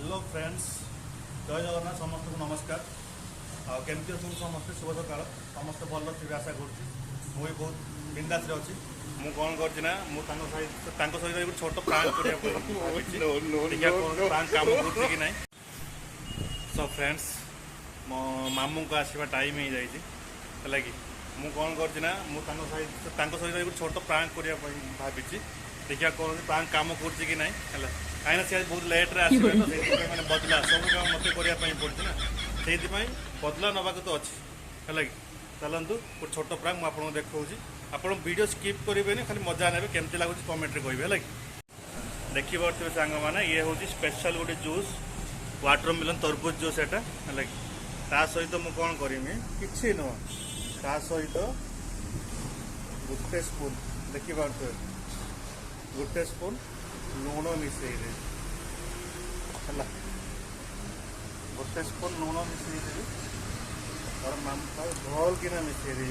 Hello friends जय जगन्नाथ समस्त को नमस्कार केमती अच्छे समस्ते शुभ सकाल समस्त भल थे आशा कर बहुत बिंदास अच्छी मु कौन करना सहित एक छोट प्रांक प्रांक काम कर कि ना सो फ्रेंड्स मो मामू को आसवा टाइम हो जाए कि मु कौन करना सहित एक छोट प्रांक करने भाई देखिए कौन प्रांक काम कर कि ना कहीं सी बहुत लेट्रे आसवे तो मैंने बदला सब काम मत करने पड़े ना से बदला नवाक तो अच्छी है कि चलतु गोटे छोट प्रांक मुझे देखा आप वीडियो स्किप करेंगे खाली मजा ने केमती लगुच कमेंट कहे है कि देखिए सांग मैंने ये हूँ स्पेशल गोटे जूस वाटरमेलन तरबूज जूस एटा है कि सहित मुझे कौन करमी कि नुह ता सहित गोटे स्पून देखिए गोटे स्पून लुण मिसई है गोटे स्पून लुण मिसई देवी और मामू भल कि मिसई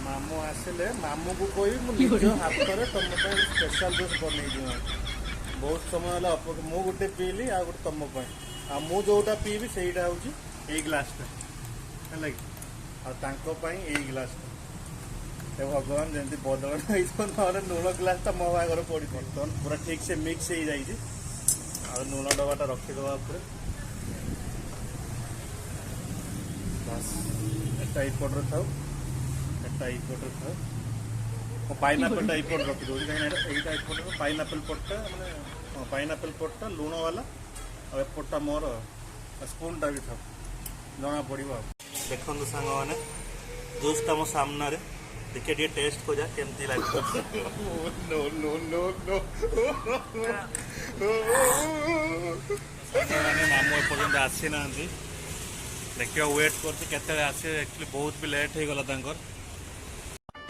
मामू आसिले मामू को कही मुझे हाथ में तुम स्पेशल जूस बनई बहुत समय मु गोटे पीली आ गोटे तुम मु जोटा पीबी से हूँ ग्लासटा है कि ग्लास भगवान जमी बदल ना लुण ग्लासटा मो बागर पड़ बर्तमान पूरा ठीक से मिक्स हो जाए लुण डबाटा रखीदे बस एटा इपटे था इपटे था पाइनएप्पल इपटे रखीदे कहीं इपटे पाइनएप्पल पट्टा मैंने पाइनएप्पल पट्टा लुण वाला और एपटा मोर स्पूनटा भी था जना पड़ो देखो सांग मैंने जूसटा मो सामने देखिए टे टेस्ट को जा केमती लगे मामू एपर्यंत आसी ना देखिए वेट करते आसे एक्चुअली बहुत भी लेट हो गला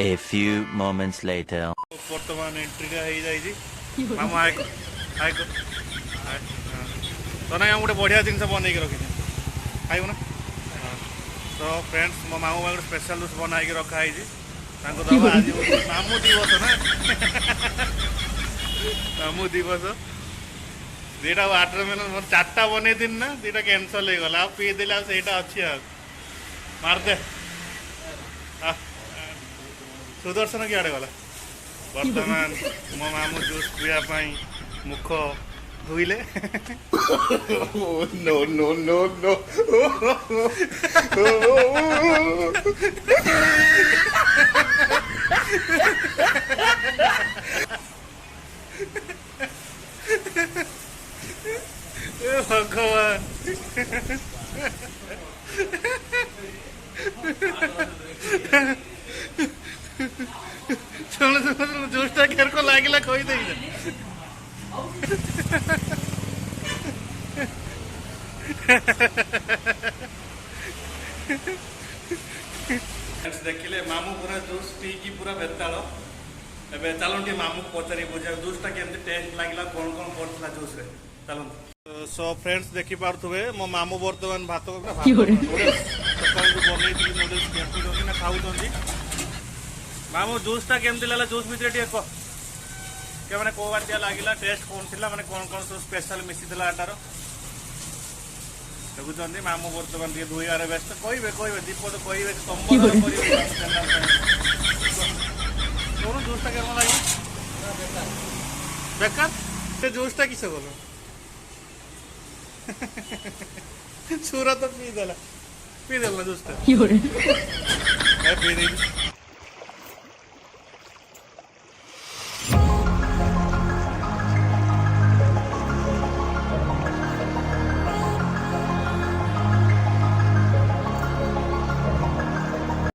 A few moments later. बर्तमान एंट्री हो जाए मामू आए तो ना गोटे बढ़िया जिन बनई रखी खाइब ना तो फ्रेंड्स मो मामू गोटे स्पेशल जूस बनाई रखाई आज मामू दिवस ना मामू दिवस दीटा वाटरमेलन चार्टा बन दिन ना दीटा कैनसल हो गला पीदे से अच्छी मारदे सुदर्शन किए गला बर्तमान मो मामू जूस पीवाई मुख धोइले नो नो नो नो भगवान सुन सुन जूसटा केर को लागिला कही दे देखिले मामू पूरा जूस पी की पूरा बेताल ए चलो टे मामू को पचारि बुझा जूसटा केमती टेस्ट लागला कौन कौन पड़ता जूस रे चलो सो फ्रेंड्स देखि पार्थुवे मो मामू वर्तमान भात सकाल बनै नूडल्स केमती ना खाऊ मामू जूसटा केमती लागला जूस भितर टे कह क्या मैंने कौ बार लगे टेस्ट कौन थी मैंने कौन कौन सब स्पेशल मिसी आटार देखुं मामू बर्तमान दिए धोइबार व्यस्त कहे कहे दीपद कहे तुम कौन जूसटा केम लगे बेकार से जूसटा किस गल छुरा तो पीदेला ना जूसटा पी